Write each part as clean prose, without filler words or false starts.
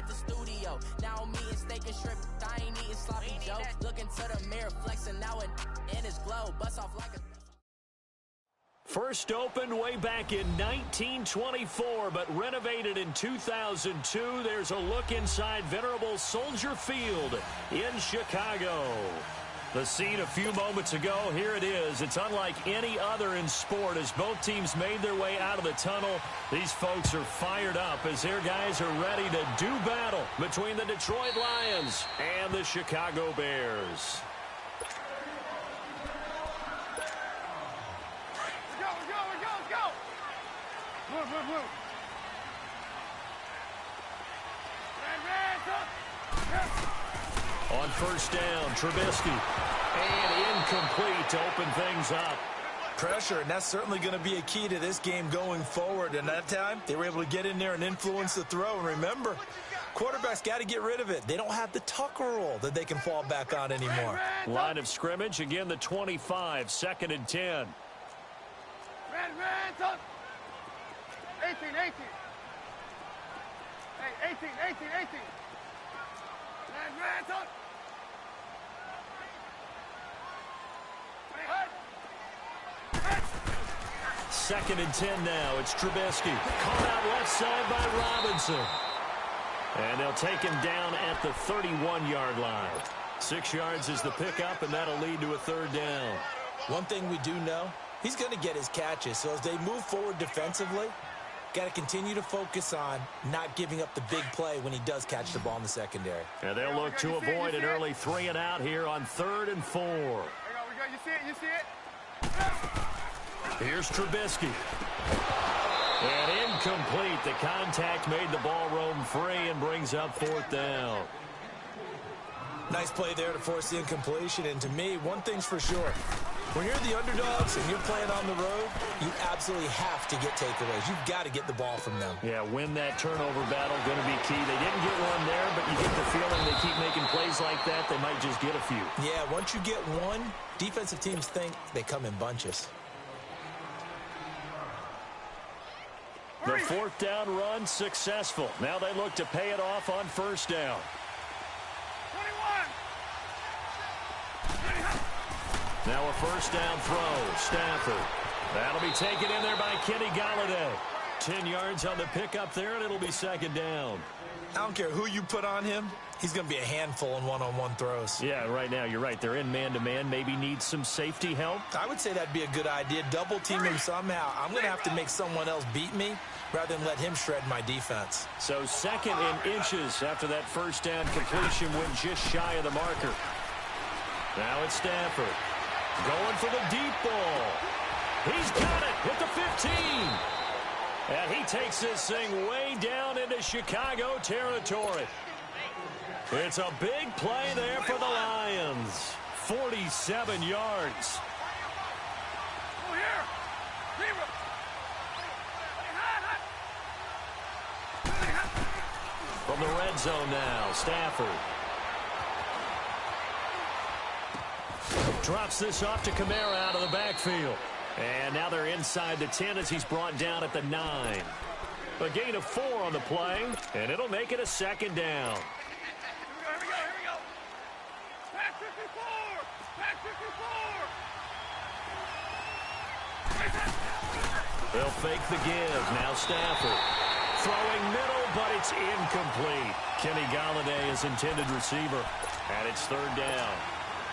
the studio. Now I'm eating steak and shrimp, I ain't eating sloppy Joe. Look into the mirror, flexing now and in his glow. Bust off like a... First opened way back in 1924, but renovated in 2002. There's a look inside venerable Soldier Field in Chicago. The scene a few moments ago, here it is. It's unlike any other in sport as both teams made their way out of the tunnel. These folks are fired up as their guys are ready to do battle between the Detroit Lions and the Chicago Bears. On first down, Trubisky. And incomplete to open things up. Pressure, and that's certainly going to be a key to this game going forward. And that time, they were able to get in there and influence the throw. And remember, quarterbacks got to get rid of it. They don't have the Tucker roll that they can fall back on anymore. Line of scrimmage, again the 25, 2nd and 10. Red, 18. Hey, 18. Red, talk. Second and 10 now. It's Trubisky. Caught out left side by Robinson. And they'll take him down at the 31-yard line. 6 yards is the pickup, and that'll lead to a 3rd down. One thing we do know, he's going to get his catches. So as they move forward defensively, got to continue to focus on not giving up the big play when he does catch the ball in the secondary. And they'll look to avoid an early 3 and out here on 3rd and 4. You see it? Here's Trubisky. And incomplete. The contact made the ball roam free and brings up 4th down. Nice play there to force the incompletion. And to me, one thing's for sure. When you're the underdogs and you're playing on the road, you absolutely have to get takeaways. You've got to get the ball from them. Yeah, win that turnover battle, going to be key. They didn't get one there, but you get the feeling they keep making plays like that, they might just get a few. Yeah, once you get one, defensive teams think they come in bunches. The 4th down run successful. Now they look to pay it off on 1st down. 21. Now a 1st down throw. Stafford. That'll be taken in there by Kenny Golladay. 10 yards on the pickup there, and it'll be 2nd down. I don't care who you put on him. He's going to be a handful in one-on-one throws. Yeah, right now, you're right. They're in man-to-man. Maybe need some safety help. I would say that'd be a good idea. Double team him somehow. I'm going to have to make someone else beat me rather than let him shred my defense. So 2nd and inches after that 1st down completion went just shy of the marker. Now it's Stafford. Going for the deep ball. He's got it at the 15. And he takes this thing way down into Chicago territory. It's a big play there for the Lions. 47 yards. From the red zone now, Stafford. Drops this off to Kamara out of the backfield. And now they're inside the 10 as he's brought down at the 9. A gain of 4 on the play, and it'll make it a 2nd down. Here we go. Pass 54. They'll fake the give. Now Stafford. Throwing middle, but it's incomplete. Kenny Golladay is intended receiver. And it's 3rd down.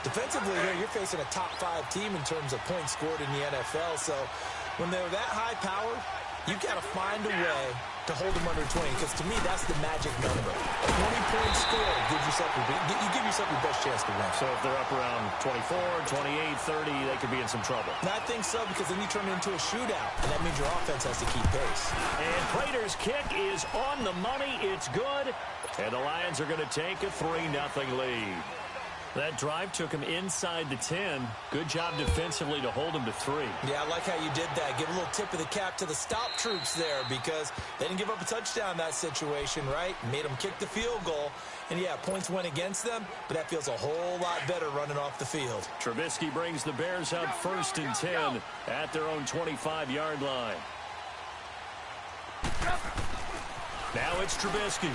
Defensively here, you're facing a top 5 team in terms of points scored in the NFL. So when they're that high power, you've got to find a way to hold them under 20. Because to me, that's the magic number. 20 points scored gives yourself you give yourself your best chance to win. So if they're up around 24, 28, 30, they could be in some trouble. And I think so, because then you turn it into a shootout. And that means your offense has to keep pace. And Prater's kick is on the money. It's good. And the Lions are going to take a 3-0 lead. That drive took him inside the 10. Good job defensively to hold him to 3. Yeah, I like how you did that. Give a little tip of the cap to the stop troops there, because they didn't give up a touchdown in that situation, right? Made them kick the field goal. And, yeah, points went against them, but that feels a whole lot better running off the field. Trubisky brings the Bears up 1st and 10 at their own 25-yard line. Now it's Trubisky.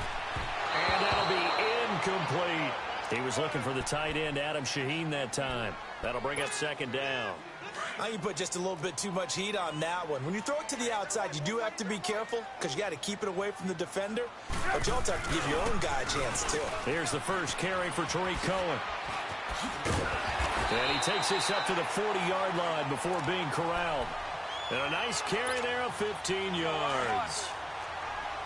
And that'll be incomplete. He was looking for the tight end, Adam Shaheen, that time. That'll bring up second down. Now you put just a little bit too much heat on that one. When you throw it to the outside, you do have to be careful because you got to keep it away from the defender. But you also have to give your own guy a chance, too. Here's the first carry for Tariq Cohen. And he takes this up to the 40-yard line before being corralled. And a nice carry there of 15 yards.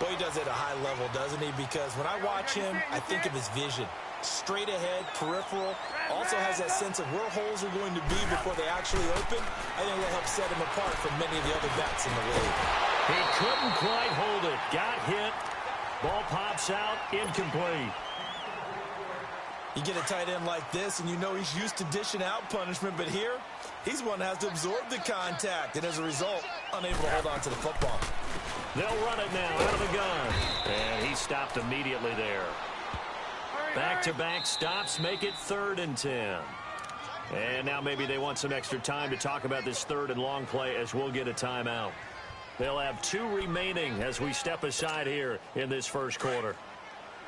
Well, he does it at a high level, doesn't he? Because when I watch him, I think of his vision. Straight ahead, peripheral, also has that sense of where holes are going to be before they actually open. I think that helps set him apart from many of the other backs in the league. He couldn't quite hold it. Got hit. Ball pops out. Incomplete. You get a tight end like this, and you know he's used to dishing out punishment, but here, he's one that has to absorb the contact, and as a result, unable to hold on to the football. They'll run it now out of the gun. And he stopped immediately there. Back-to-back stops make it 3rd and 10. And now maybe they want some extra time to talk about this 3rd and long play as we'll get a timeout. They'll have 2 remaining as we step aside here in this first quarter.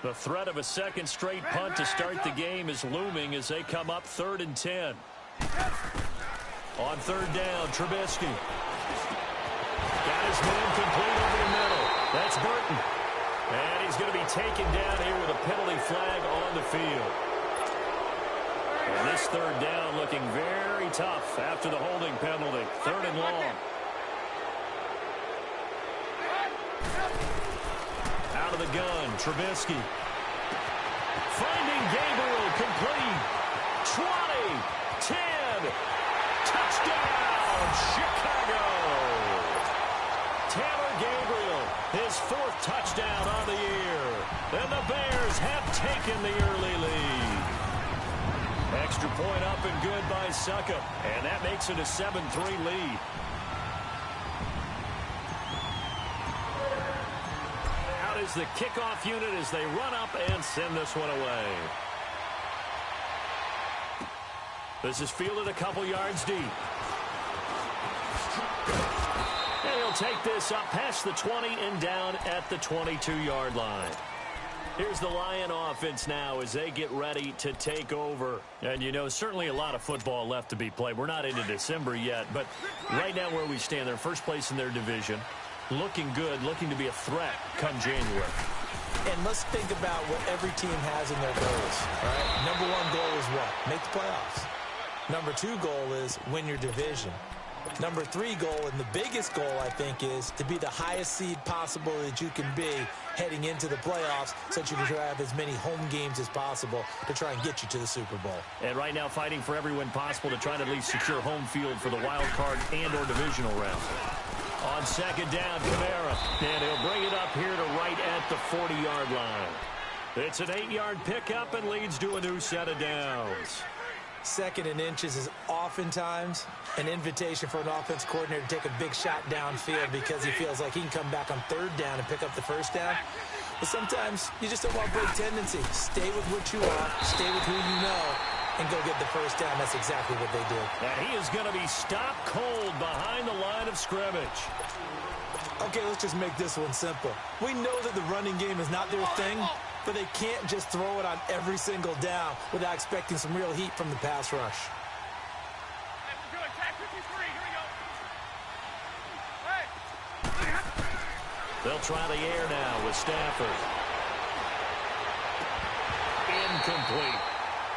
The threat of a second straight punt to start the game is looming as they come up 3rd and 10. On 3rd down, Trubisky. Got his man complete over the middle. That's Burton. And he's going to be taken down here with a penalty flag on the field. And this 3rd down looking very tough after the holding penalty. 3rd and long. Out of the gun, Trubisky. Finding Gabriel, complete. 20, 10, touchdown, Chicago. Taylor Gabriel, his 4th touchdown on the year. And the Bears have taken the early lead. Extra point up and good by Succop. And that makes it a 7-3 lead. Out is the kickoff unit as they run up and send this one away. This is fielded a couple yards deep. And he'll take this up past the 20 and down at the 22-yard line. Here's the Lion offense now as they get ready to take over. And, you know, certainly a lot of football left to be played. We're not into December yet, but right now where we stand, they're first place in their division. Looking good, looking to be a threat come January. And let's think about what every team has in their goals, right? Number 1 goal is what? Make the playoffs. Number 2 goal is win your division. Number 3 goal, and the biggest goal, I think, is to be the highest seed possible that you can be heading into the playoffs so that you can have as many home games as possible to try and get you to the Super Bowl. And right now fighting for every win possible to try to at least secure home field for the wild card and or divisional round. On 2nd down, Kamara. And he'll bring it up here to right at the 40-yard line. It's an 8-yard pickup and leads to a new set of downs. 2nd and inches is oftentimes an invitation for an offense coordinator to take a big shot downfield because he feels like he can come back on 3rd down and pick up the 1st down. But sometimes you just don't want to break tendency. Stay with what you are, stay with who you know, and go get the 1st down. That's exactly what they do. And he is going to be stopped cold behind the line of scrimmage. Okay, let's just make this one simple. We know that the running game is not their thing, but they can't just throw it on every single down without expecting some real heat from the pass rush. They'll try the air now with Stafford. Incomplete.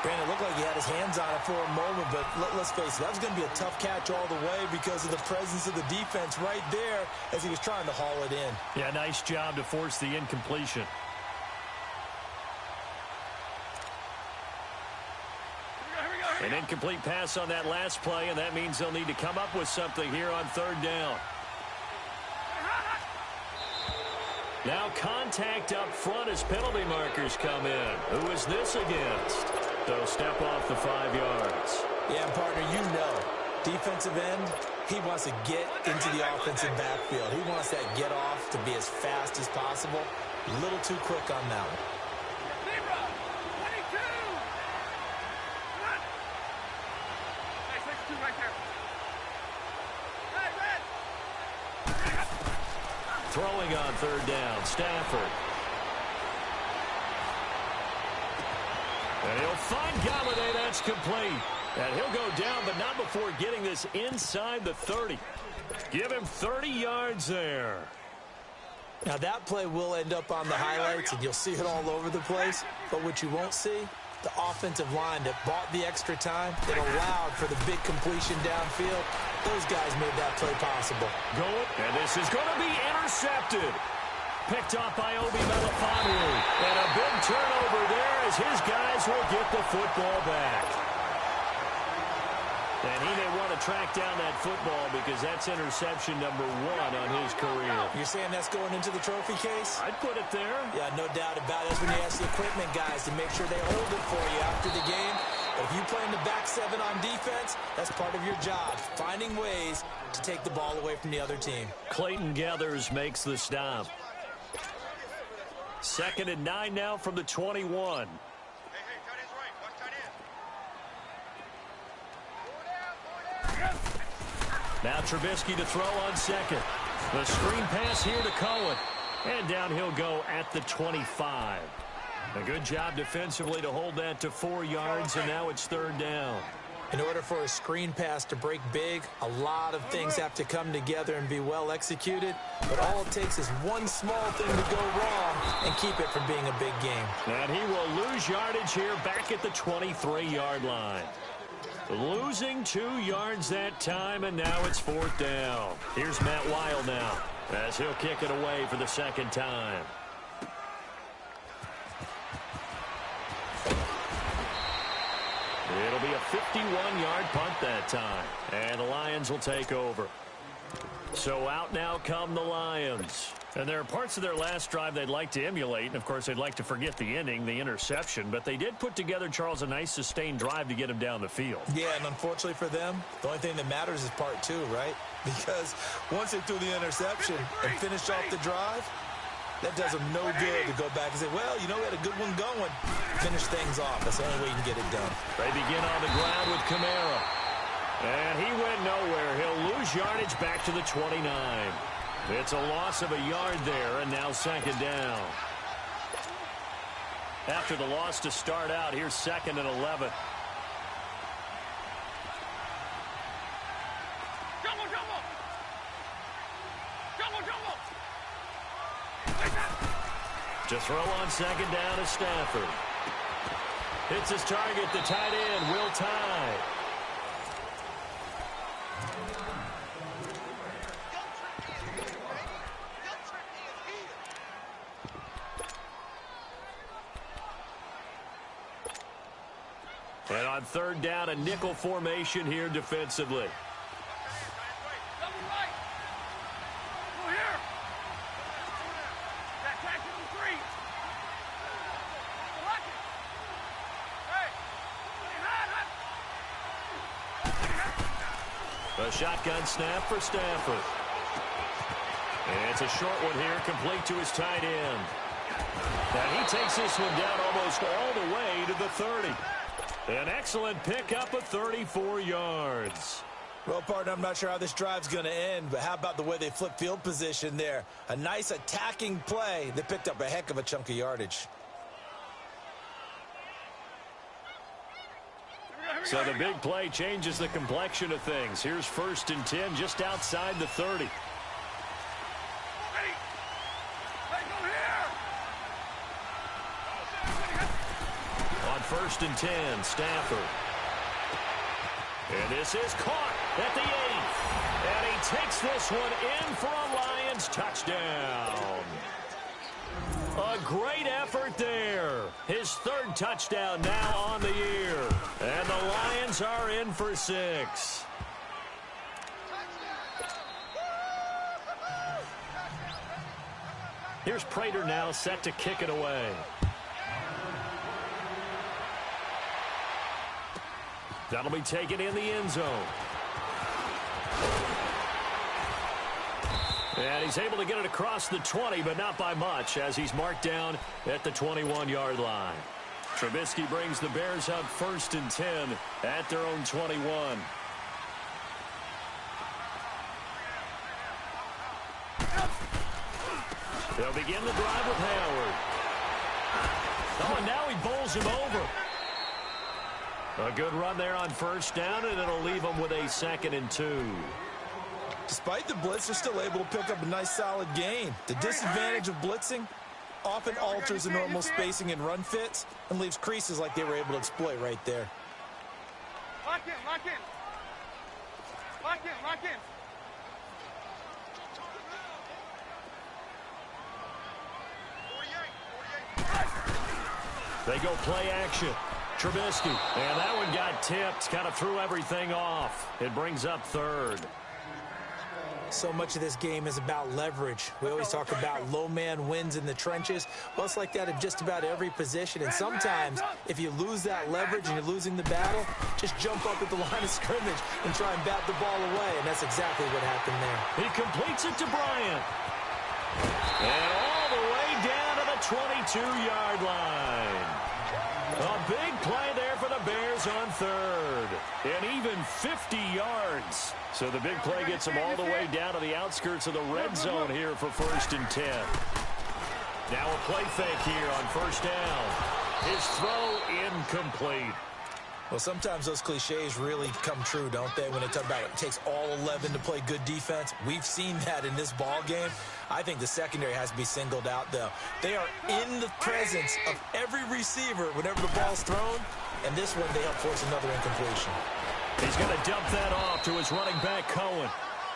Brandon, it looked like he had his hands on it for a moment, but let's face it, that was going to be a tough catch all the way because of the presence of the defense right there as he was trying to haul it in. Yeah, nice job to force the incompletion. An incomplete pass on that last play, and that means they'll need to come up with something here on 3rd down. Now contact up front as penalty markers come in. Who is this against? They'll step off the 5 yards. Yeah, partner, you know, defensive end, he wants to get into the offensive backfield. He wants that get off to be as fast as possible. A little too quick on that one. Throwing on 3rd down, Stafford. And he'll find Galladay. That's complete. And he'll go down, but not before getting this inside the 30. Give him 30 yards there. Now, that play will end up on the highlights, and you'll see it all over the place. But what you won't see, the offensive line that bought the extra time, that allowed for the big completion downfield, those guys made that play possible. And this is going to be intercepted. Picked off by Obi Melifonwu. And a big turnover there as his guys will get the football back. And he may want to track down that football because that's interception number 1 on his career. You're saying that's going into the trophy case? I'd put it there. Yeah, no doubt about it. That's when you ask the equipment guys to make sure they hold it for you after the game. But if you play in the back 7 on defense, that's part of your job, finding ways to take the ball away from the other team. Clayton Gathers makes the stop. 2nd and 9 now from the 21. Now Trubisky to throw on 2nd. The screen pass here to Cohen. And down he'll go at the 25. A good job defensively to hold that to 4 yards, and now it's 3rd down. In order for a screen pass to break big, a lot of things have to come together and be well executed. But all it takes is one small thing to go wrong and keep it from being a big game. And he will lose yardage here back at the 23-yard line. Losing 2 yards that time, and now it's 4th down. Here's Matt Weil now as he'll kick it away for the 2nd time. It'll be a 51-yard punt that time, and the Lions will take over. So out now come the Lions. And there are parts of their last drive they'd like to emulate, and of course they'd like to forget the ending, the interception, but they did put together, Charles, a nice sustained drive to get him down the field. Yeah, and unfortunately for them, the only thing that matters is part 2, right? Because once they threw the interception and finished off the drive, that does them no good to go back and say, well, you know, we had a good one going. Finish things off. That's the only way you can get it done. They begin on the ground with Kamara. And he went nowhere. He'll lose yardage back to the 29. It's a loss of a yard there, and now 2nd down. After the loss to start out, here's 2nd and 11. To throw on 2nd down is Stafford. Hits his target, the tight end, Will Tye. And on 3rd down, a nickel formation here defensively. A shotgun snap for Stafford. And it's a short one here, complete to his tight end. And he takes this one down almost all the way to the 30. An excellent pickup of 34 yards. Well, partner, I'm not sure how this drive's going to end, but how about the way they flip field position there? A nice attacking play. They picked up a heck of a chunk of yardage. So the big play changes the complexion of things. Here's 1st and 10 just outside the 30. On 1st and 10, Stafford. And this is caught at the 8. And he takes this one in for a Lions touchdown. A great effort there. His 3rd touchdown now on the year. And the Lions are in for 6. Here's Prater now set to kick it away. That'll be taken in the end zone. And he's able to get it across the 20, but not by much, as he's marked down at the 21-yard line. Trubisky brings the Bears up 1st and 10 at their own 21. They'll begin the drive with Howard. Oh, and now he bowls him over. A good run there on first down, and it'll leave them with a 2nd and 2. Despite the blitz, they're still able to pick up a nice solid gain. The disadvantage of blitzing often alters the normal spacing and run fits and leaves creases like they were able to exploit right there. Lock in, lock in. Lock in, lock in. They go play action. Trubisky, and that one got tipped, kind of threw everything off. It brings up 3rd. So much of this game is about leverage. We always talk about low man wins in the trenches. Well, it's like that in just about every position. And sometimes, if you lose that leverage and you're losing the battle, just jump up at the line of scrimmage and try and bat the ball away. And that's exactly what happened there. He completes it to Bryant. And all the way down to the 22-yard line. A big play there for the Bears on 3rd. And even 50 yards. So the big play gets them all the way down to the outskirts of the red zone here for 1st and 10. Now a play fake here on first down. His throw incomplete. Well, sometimes those cliches really come true, don't they? When they talk about it takes all 11 to play good defense. We've seen that in this ball game. I think the secondary has to be singled out, though. They are in the presence of every receiver whenever the ball's thrown. And this one, they help force another incompletion. He's going to dump that off to his running back, Cohen.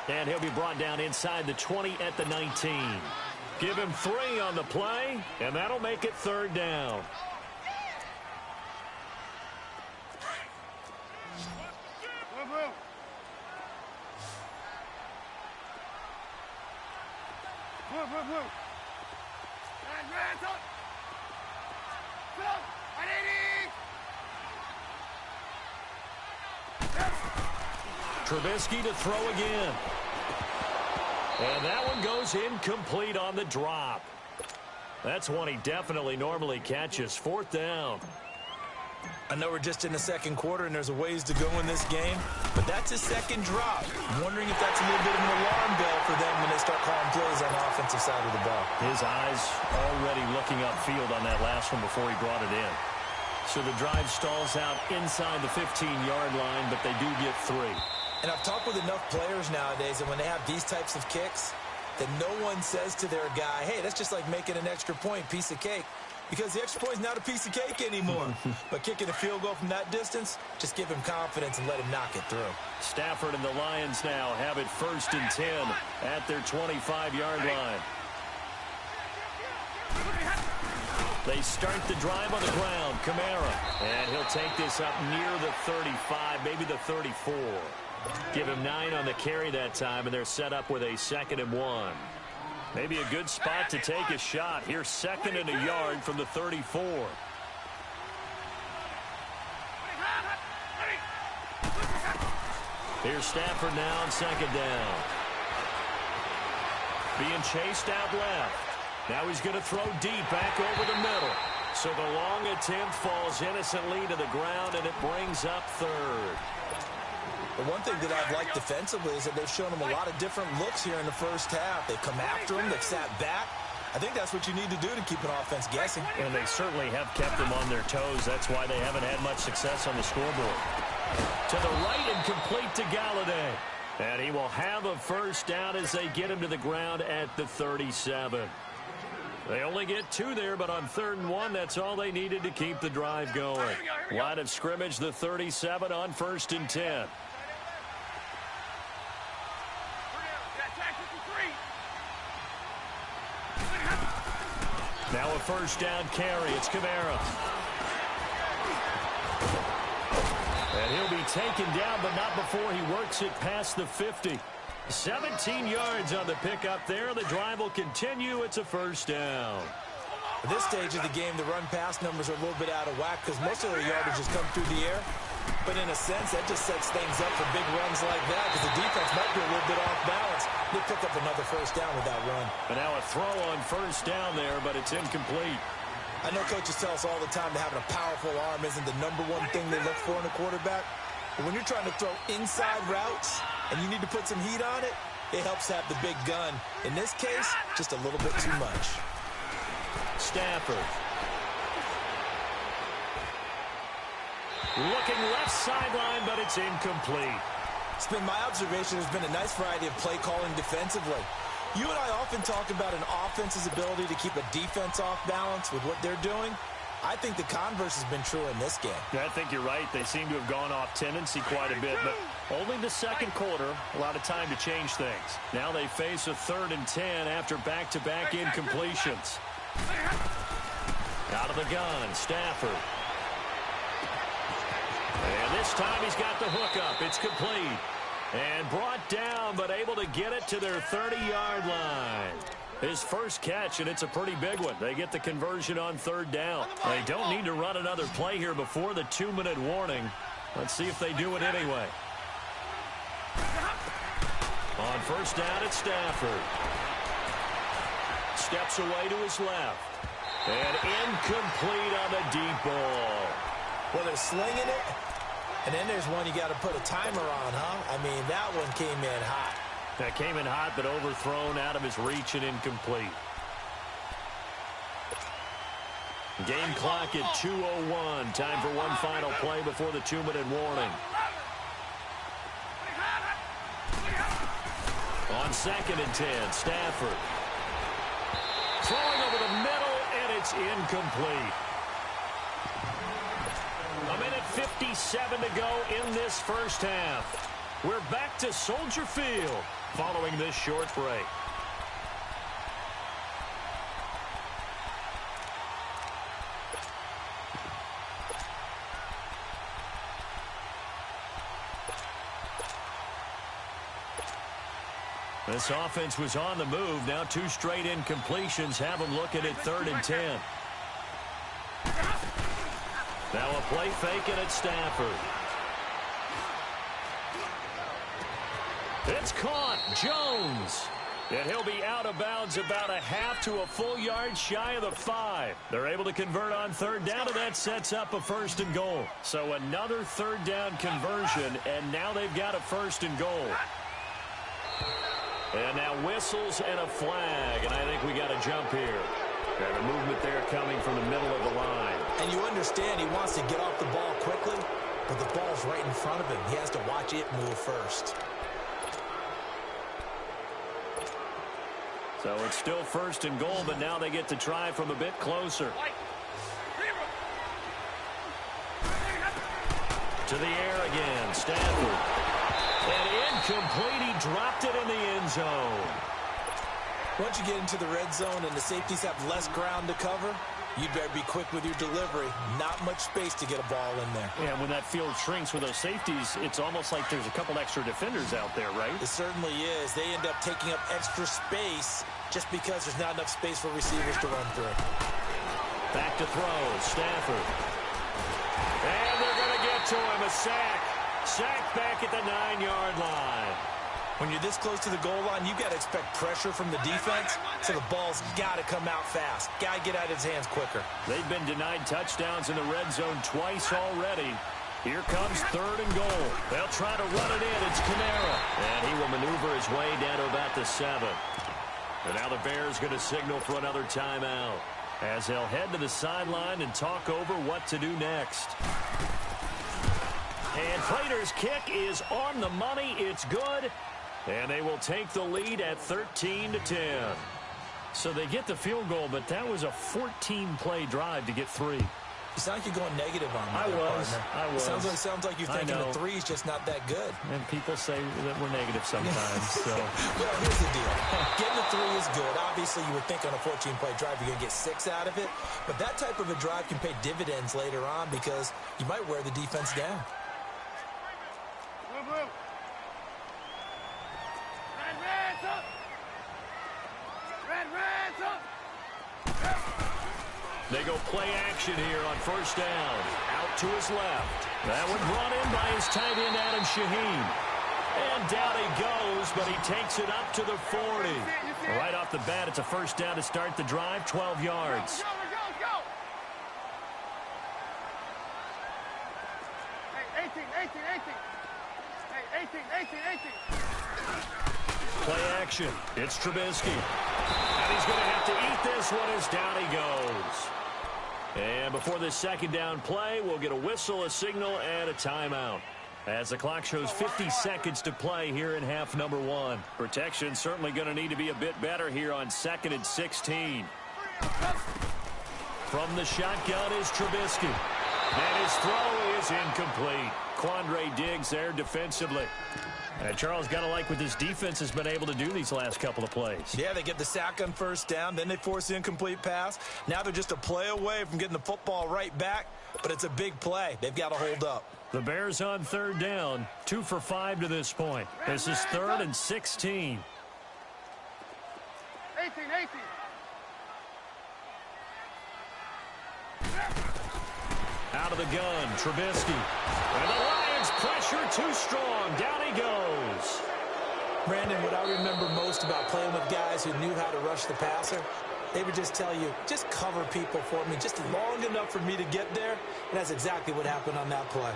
And he'll be brought down inside the 20 at the 19. Give him 3 on the play, and that'll make it 3rd down. Trubisky to throw again. And that one goes incomplete on the drop. That's one he definitely normally catches. 4th down. I know we're just in the second quarter and there's a ways to go in this game, but that's his 2nd drop. I'm wondering if that's a little bit of an alarm bell for them when they start calling plays on the offensive side of the ball. His eyes already looking upfield on that last one before he brought it in. So the drive stalls out inside the 15-yard line, but they do get 3. And I've talked with enough players nowadays that when they have these types of kicks, that no one says to their guy, hey, that's just like making an extra point, piece of cake. Because the extra point is not a piece of cake anymore. But kicking a field goal from that distance, just give him confidence and let him knock it through. Stafford and the Lions now have it 1st and 10 at their 25-yard line. They start the drive on the ground. Kamara. And he'll take this up near the 35, maybe the 34. Give him 9 on the carry that time, and they're set up with a 2nd and 1. Maybe a good spot to take a shot. Here's 2nd and a yard from the 34. Here's Stafford now on 2nd down. Being chased out left. Now he's going to throw deep back over the middle. So the long attempt falls innocently to the ground, and it brings up 3rd. The one thing that I've liked defensively is that they've shown them a lot of different looks here in the first half. They've come after him. They've sat back. I think that's what you need to do to keep an offense guessing. And they certainly have kept them on their toes. That's why they haven't had much success on the scoreboard. To the right and complete to Galladay. And he will have a 1st down as they get him to the ground at the 37. They only get 2 there, but on 3rd and 1, that's all they needed to keep the drive going. Line of scrimmage, the 37 on 1st and 10. Now a 1st down carry. It's Kamara. And he'll be taken down, but not before he works it past the 50. 17 yards on the pickup there. The drive will continue. It's a 1st down. At this stage of the game, the run-pass numbers are a little bit out of whack because most of their yardage has come through the air. But in a sense, that just sets things up for big runs like that because the defense might be a little bit off balance. They pick up another 1st down with that run. And now a throw on 1st down there, but it's incomplete. I know coaches tell us all the time that having a powerful arm isn't the #1 thing they look for in a quarterback. But when you're trying to throw inside routes and you need to put some heat on it, it helps have the big gun. In this case, just a little bit too much. Stafford. Looking left sideline, but it's incomplete. It's been my observation there's been a nice variety of play calling defensively. You and I often talk about an offense's ability to keep a defense off balance with what they're doing. I think the converse has been true in this game. I think you're right. They seem to have gone off tendency quite a bit, but only the second quarter, a lot of time to change things. Now they face a 3rd and 10 after back-to-back incompletions. Out of the gun, Stafford. And this time he's got the hookup. It's complete. And brought down, but able to get it to their 30-yard line. His first catch, and it's a pretty big one. They get the conversion on 3rd down. They don't need to run another play here before the 2-minute warning. Let's see if they do it anyway. On 1st down, it's Stafford. Steps away to his left. And incomplete on the deep ball. Well, they're slinging it. And then there's one you got to put a timer on, huh? I mean, that one came in hot. That came in hot, but overthrown out of his reach and incomplete. Game clock at 2:01. Time for one final play before the 2-minute warning. On 2nd and 10, Stafford. Throwing over the middle, and it's incomplete. 1:57 to go in this first half. We're back to Soldier Field following this short break. This offense was on the move. Now 2 straight incompletions have them looking at 3rd and 10. Now a play fake, and it's Stafford. It's caught. Jones. And he'll be out of bounds about a half to a full yard shy of the 5. They're able to convert on 3rd down, and that sets up a 1st and goal. So another 3rd down conversion, and now they've got a 1st and goal. And now whistles and a flag, and I think we got a jump here. And a movement there coming from the middle of the line. And you understand he wants to get off the ball quickly, but the ball's right in front of him. He has to watch it move first. So it's still 1st and goal, but now they get to try from a bit closer. To the air again, Stafford. And incomplete, he dropped it in the end zone. Once you get into the red zone and the safeties have less ground to cover, you better be quick with your delivery. Not much space to get a ball in there. Yeah, when that field shrinks with those safeties, it's almost like there's a couple extra defenders out there, right? It certainly is. They end up taking up extra space just because there's not enough space for receivers to run through. Back to throw, Stafford. And they're going to get to him, a sack. Sack back at the 9-yard line. When you're this close to the goal line, you got to expect pressure from the defense, so the ball's got to come out fast. Got to get out of his hands quicker. They've been denied touchdowns in the red zone twice already. Here comes 3rd and goal. They'll try to run it in. It's Kamara. And he will maneuver his way down to about the 7. And now the Bears going to signal for another timeout as they'll head to the sideline and talk over what to do next. And Prater's kick is on the money. It's good. And they will take the lead at 13-10. So they get the field goal, but that was a 14-play drive to get 3. You sound like you're going negative on me. I was. It sounds like you're thinking the 3 is just not that good. And people say that we're negative sometimes. So. Well, here's the deal. Getting the 3 is good. Obviously, you would think on a 14-play drive you're going to get 6 out of it. But that type of a drive can pay dividends later on because you might wear the defense down. They go play action here on 1st down. Out to his left. That one brought in by his tight end, Adam Shaheen. And down he goes, but he takes it up to the 40. Right off the bat, it's a 1st down to start the drive, 12 yards. Let's go. Hey, 18. Play action. It's Trubisky. And he's going to have to eat this one as down he goes. And before this second down play, we'll get a whistle, a signal, and a timeout. As the clock shows 50 seconds to play here in half number 1. Protection certainly going to need to be a bit better here on 2nd and 16. From the shotgun is Trubisky. And his throw is incomplete. Quandre Diggs there defensively. And Charles, got to like what this defense has been able to do these last couple of plays. Yeah, they get the sack on first down, then they force the incomplete pass. Now they're just a play away from getting the football right back, but it's a big play. They've got to hold up. The Bears on 3rd down, 2 for 5 to this point. This is 3rd and 16. 18. Out of the gun, Trubisky. And the Lions pressure too strong. Down he goes. Brandon, what I remember most about playing with guys who knew how to rush the passer, they would just tell you, just cover people for me, just long enough for me to get there. And that's exactly what happened on that play.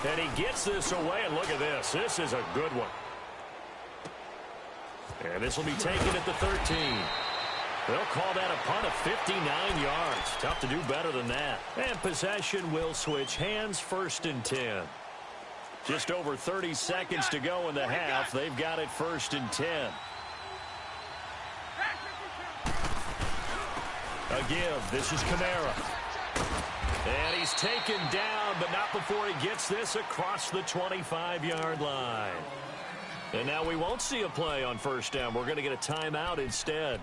And he gets this away, and look at this. This is a good one. And this will be taken at the 13. They'll call that a punt of 59 yards. Tough to do better than that. And possession will switch hands, 1st and 10. Just over 30 seconds to go in the half. They've got it 1st and 10. A give. This is Kamara. And he's taken down, but not before he gets this across the 25-yard line. And now we won't see a play on 1st down. We're going to get a timeout instead,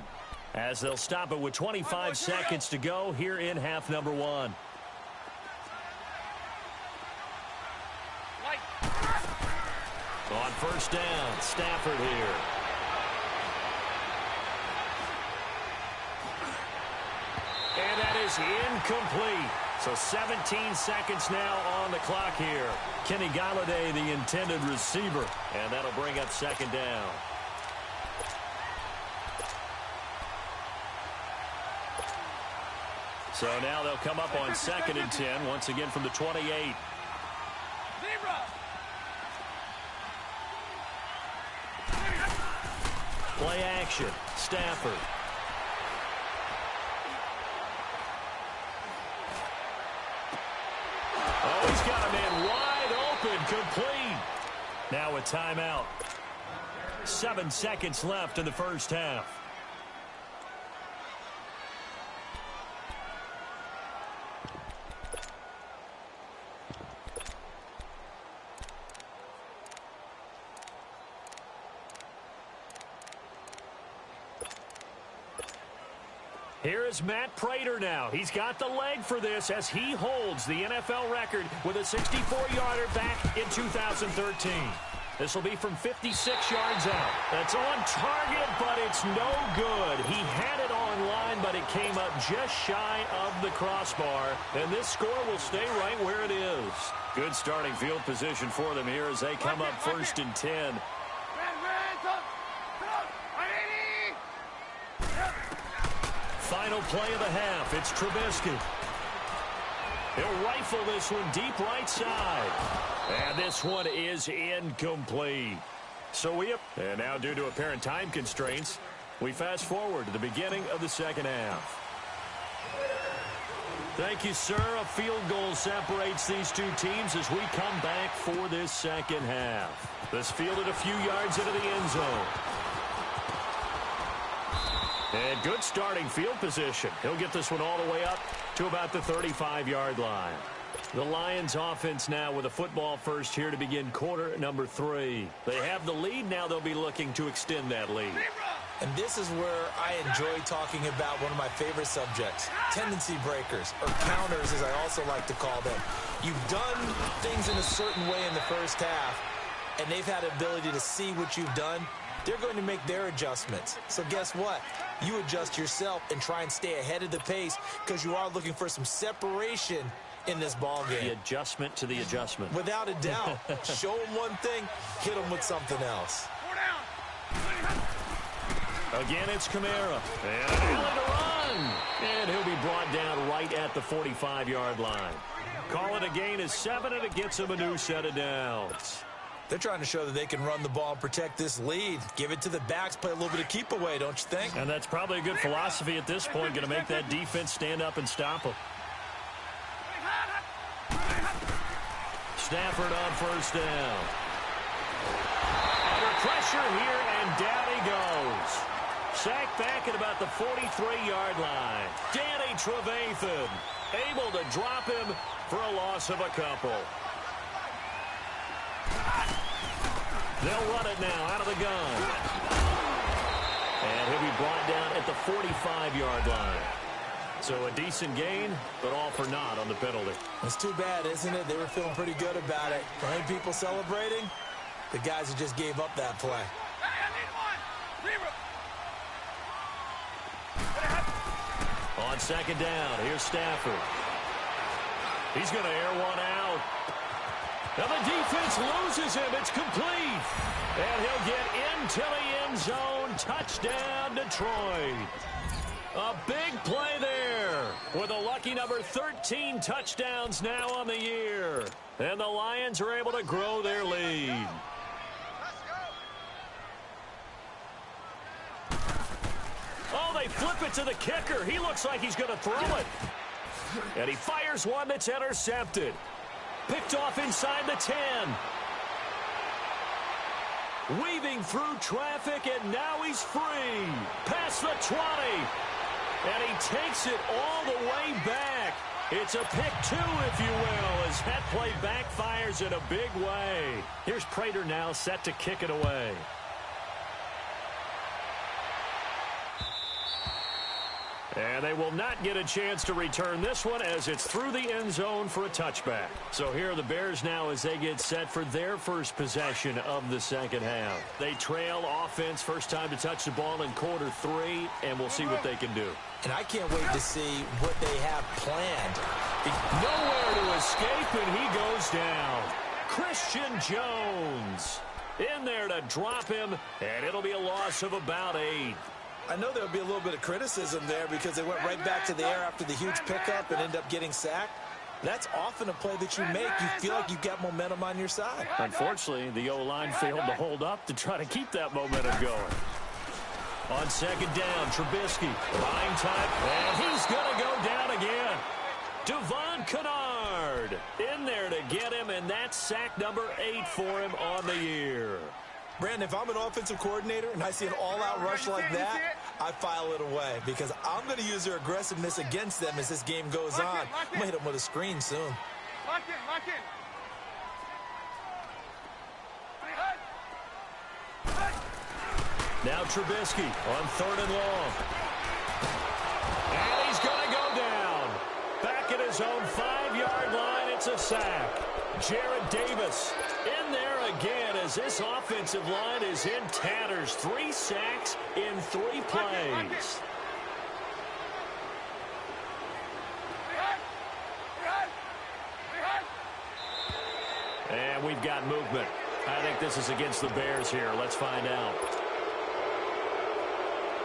as they'll stop it with 25 seconds to go here in half number 1. On 1st down, Stafford here. And that is incomplete. So 17 seconds now on the clock here. Kenny Golladay, the intended receiver. And that'll bring up 2nd down. So now they'll come up on 2nd and 10, once again from the 28. Play action. Stafford. Oh, he's got a man wide open. Complete. Now a timeout. 7 seconds left in the 1st half. Here is Matt Prater now. He's got the leg for this as he holds the NFL record with a 64-yarder back in 2013. This will be from 56 yards out. That's on target, but it's no good. He had it on line, but it came up just shy of the crossbar. And this score will stay right where it is. Good starting field position for them here as they come up 1st and 10. Final play of the half. It's Trubisky. He'll rifle this one deep right side. And this one is incomplete. And now due to apparent time constraints, we fast forward to the beginning of the 2nd half. Thank you, sir. A field goal separates these two teams as we come back for this 2nd half. This fielded a few yards into the end zone. And good starting field position. He'll get this one all the way up to about the 35-yard line. The Lions offense now with a football first here to begin quarter number 3. They have the lead. Now they'll be looking to extend that lead. And this is where I enjoy talking about one of my favorite subjects, tendency breakers, or counters as I also like to call them. You've done things in a certain way in the 1st half, and they've had the ability to see what you've done. They're going to make their adjustments. So guess what? You adjust yourself and try and stay ahead of the pace because you are looking for some separation in this ball game. The adjustment to the adjustment. Without a doubt. Show them one thing, hit them with something else. Again, it's Kamara. And Allen to run. And he'll be brought down right at the 45-yard line. Call it a gain of 7, and it gets him a new set of downs. They're trying to show that they can run the ball and protect this lead. Give it to the backs, play a little bit of keep away, don't you think? And that's probably a good philosophy at this point, going to make that defense stand up and stop them. Stafford on first down. Under pressure here, and down he goes. Sacked back at about the 43-yard line. Danny Trevathan able to drop him for a loss of a couple. They'll run it now out of the gun. And he'll be brought down at the 45-yard line. So a decent gain, but all for naught on the penalty. It's too bad, isn't it? They were feeling pretty good about it. Any people celebrating? The guys who just gave up that play. On second down, here's Stafford. He's going to air one out. Now the defense loses him. It's complete. And he'll get into the end zone. Touchdown, Detroit. A big play there with a lucky number 13 touchdowns now on the year. And the Lions are able to grow their lead. Oh, they flip it to the kicker. He looks like he's going to throw it. And he fires one that's intercepted. Picked off inside the 10. Weaving through traffic, and now he's free. Past the 20. And he takes it all the way back. It's a pick two, if you will, as that play backfires in a big way. Here's Prater now set to kick it away. And they will not get a chance to return this one as it's through the end zone for a touchback. So here are the Bears now as they get set for their first possession of the second half. They trail offense, first time to touch the ball in quarter 3, and we'll see what they can do. And I can't wait to see what they have planned. Nowhere to escape, and he goes down. Christian Jones in there to drop him, and it'll be a loss of about 8. I know there'll be a little bit of criticism there because they went right back to the air after the huge pickup and end up getting sacked. That's often a play that you make. You feel like you've got momentum on your side. Unfortunately, the O-line failed to hold up to try to keep that momentum going. On second down, Trubisky, buying time, and he's going to go down again. Devon Kennard in there to get him, and that's sack number 8 for him on the year. Brandon, if I'm an offensive coordinator and I see an all-out rush like that, I file it away because I'm going to use their aggressiveness against them as this game goes on. I'm going to hit them with a screen soon. Lock in. Now Trubisky on third and long. And he's going to go down. Back at his own 5-yard line, it's a sack. Jared Davis in there again as this offensive line is in tatters. 3 sacks in 3 plays. And we've got movement. I think this is against the Bears here. Let's find out.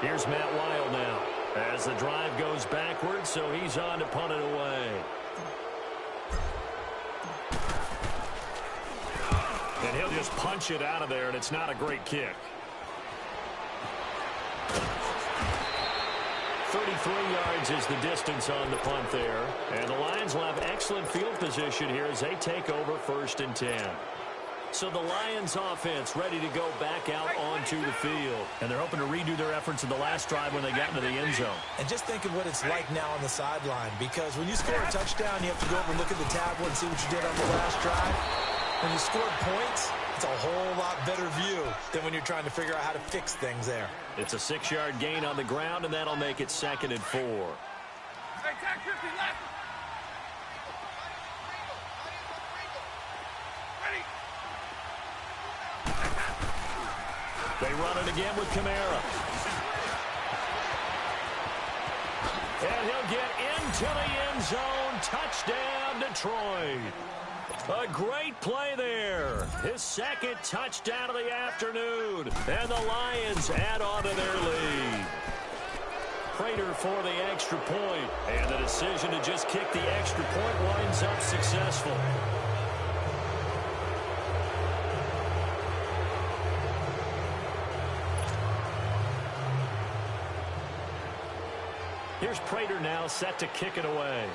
Here's Matt Weil now as the drive goes backwards, so he's on to punt it away. And he'll just punch it out of there, and it's not a great kick. 33 yards is the distance on the punt there. And the Lions will have excellent field position here as they take over 1st and 10. So the Lions offense ready to go back out onto the field. And they're hoping to redo their efforts in the last drive when they got into the end zone. And just think of what it's like now on the sideline, because when you score a touchdown, you have to go over and look at the tablet and see what you did on the last drive. When you scored points, it's a whole lot better view than when you're trying to figure out how to fix things there. It's a 6-yard gain on the ground, and that'll make it 2nd and 4. Hey, Jack 50 left. Ready. They run it again with Kamara. And he'll get into the end zone. Touchdown, Detroit. A great play there. His 2nd touchdown of the afternoon. And the Lions add on to their lead. Prater for the extra point. And the decision to just kick the extra point winds up successful. Here's Prater now set to kick it away.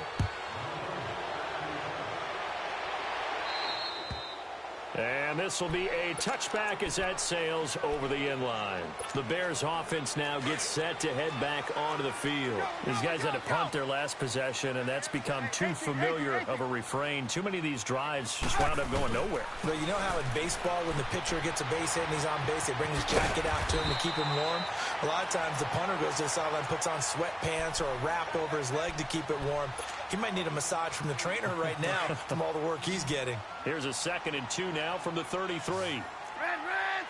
And this will be a touchback as that sails over the end line. The Bears offense now gets set to head back onto the field. These guys had to punt their last possession, and that's become too familiar of a refrain. Too many of these drives just wound up going nowhere. But you know how in baseball, when the pitcher gets a base hit and he's on base, they bring his jacket out to him to keep him warm? A lot of times the punter goes to the sideline, puts on sweatpants or a wrap over his leg to keep it warm. He might need a massage from the trainer right now from all the work he's getting. Here's a 2nd and 2 now from the 33. Red, Reds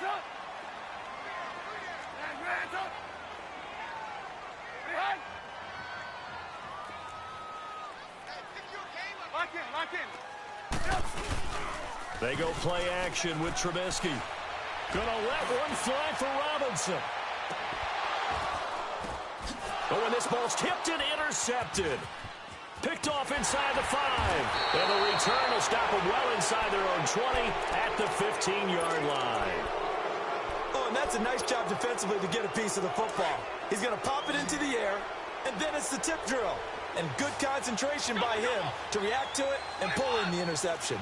up! Reds up! Right! Lock in! They go play action with Trubisky. Gonna let one fly for Robinson. Oh, and this ball's tipped and intercepted. Picked off inside the 5. And the return will stop them well inside their own 20 at the 15-yard line. Oh, and that's a nice job defensively to get a piece of the football. He's going to pop it into the air, and then it's the tip drill. And good concentration by him to react to it and pull in the interception.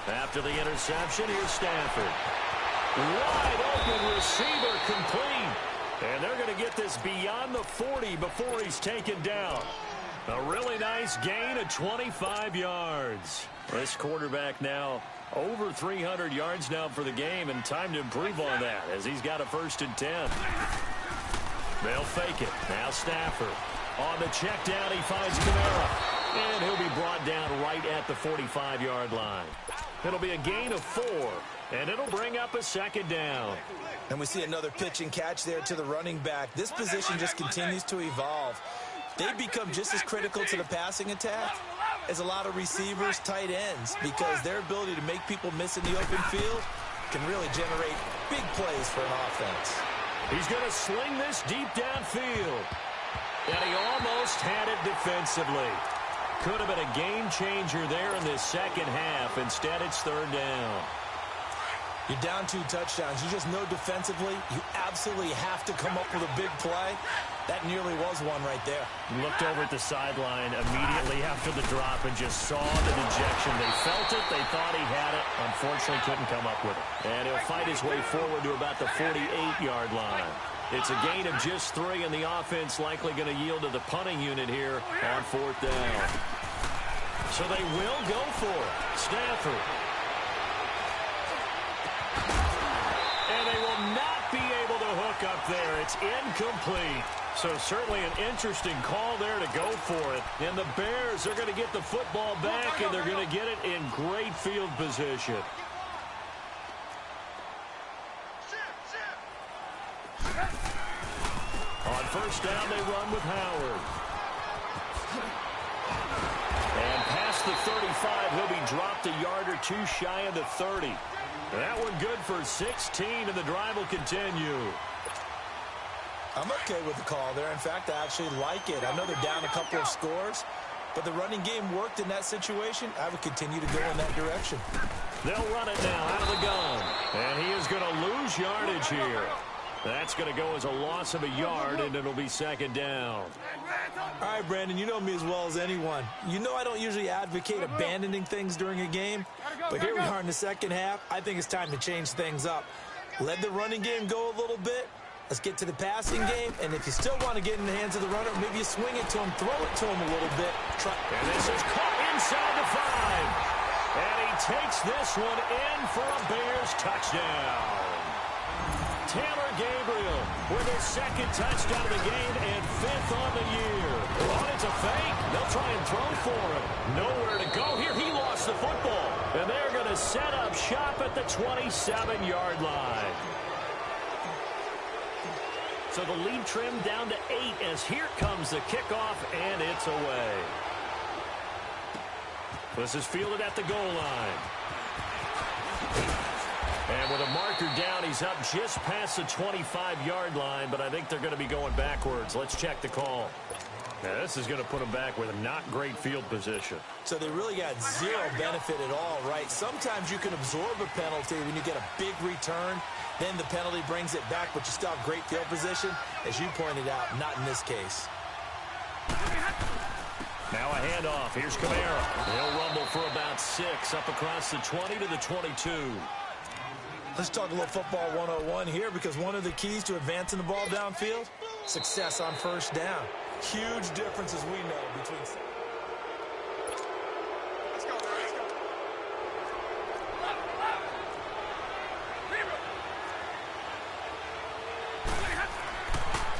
After the interception, here's Stafford. Wide open receiver complete. And they're going to get this beyond the 40 before he's taken down. A really nice gain of 25 yards. This quarterback now over 300 yards now for the game, and time to improve on that as he's got a 1st and 10. They'll fake it. Now Stafford. On the check down, he finds Kamara. And he'll be brought down right at the 45-yard line. It'll be a gain of 4, and it'll bring up a 2nd down. And we see another pitch and catch there to the running back. This position just continues to evolve. They become just as critical to the passing attack as a lot of receivers, tight ends, because their ability to make people miss in the open field can really generate big plays for an offense. He's going to sling this deep downfield. And he almost had it defensively. Could have been a game changer there in this 2nd half. Instead, it's 3rd down. You're down 2 touchdowns. You just know defensively you absolutely have to come up with a big play. That nearly was one right there. Looked over at the sideline immediately after the drop and just saw the dejection. They felt it. They thought he had it. Unfortunately, couldn't come up with it. And he'll fight his way forward to about the 48-yard line. It's a gain of just 3, and the offense likely going to yield to the punting unit here on 4th down. So they will go for it. Stafford. And they will not be able to hook up there. It's incomplete. So certainly an interesting call there to go for it. And the Bears are going to get the football back, and they're going to get it in great field position. On 1st down, they run with Howard. And past the 35, he'll be dropped a yard or 2 shy of the 30. That one good for 16, and the drive will continue. I'm okay with the call there. In fact, I actually like it. I know they're down a couple of scores, but the running game worked in that situation. I would continue to go in that direction. They'll run it now out of the gun. And he is going to lose yardage here. That's going to go as a loss of a yard, and it'll be 2nd down. All right, Brandon, you know me as well as anyone. You know I don't usually advocate abandoning things during a game, but here we are in the 2nd half. I think it's time to change things up. Let the running game go a little bit. Let's get to the passing game, and if you still want to get in the hands of the runner, maybe you swing it to him, throw it to him a little bit. And this is caught inside the 5. And he takes this one in for a Bears touchdown. Taylor Gabriel with his 2nd touchdown of the game and 5th on the year. Oh, it's a fake. They'll try and throw for him. Nowhere to go here. He lost the football. And they're going to set up shop at the 27-yard line. So the lead trimmed down to 8 as here comes the kickoff, and it's away. This is fielded at the goal line. And with a marker down, he's up just past the 25-yard line, but I think they're going to be going backwards. Let's check the call. Now, this is going to put them back with a not great field position. So they really got zero benefit at all, right? Sometimes you can absorb a penalty when you get a big return. Then the penalty brings it back, but you still have great field position. As you pointed out, not in this case. Now a handoff. Here's Kamara. He'll rumble for about 6 up across the 20 to the 22. Let's talk a little football 101 here, because one of the keys to advancing the ball downfield, success on first down. Huge difference, as we know, between... Let's go, man. Let's go.